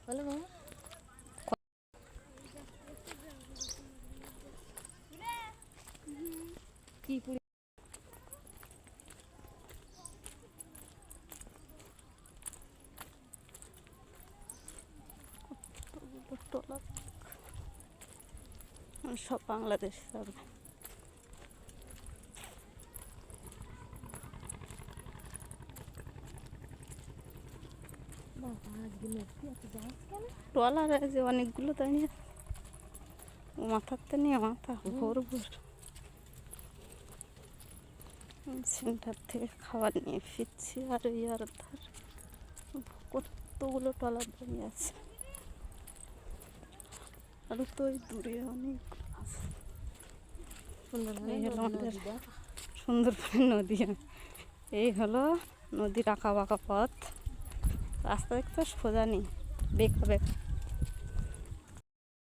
বলো মামা কি পুরি সব বাংলাদেশ যাবে। বাবা আজকে নদী এত জাহাজ কেন? ট্রলার যে অনেকগুলো দাঁড়িয়ে মাথাতে নিয়ে মাথা ভোর ভোর সেন্টার থেকে খাবার নিয়ে ফিরছি। আর ইয়ার ধার কতগুলো ট্রলার দাঁড়িয়ে আছে। আর তো ওই দূরে অনেক আছে। এই হলো আমাদের সুন্দরবনের নদী। এই হলো নদীর আঁকা বাঁকা পথ। রাস্তা দেখতে সোজা নেই, বেঁকা বেঁকা।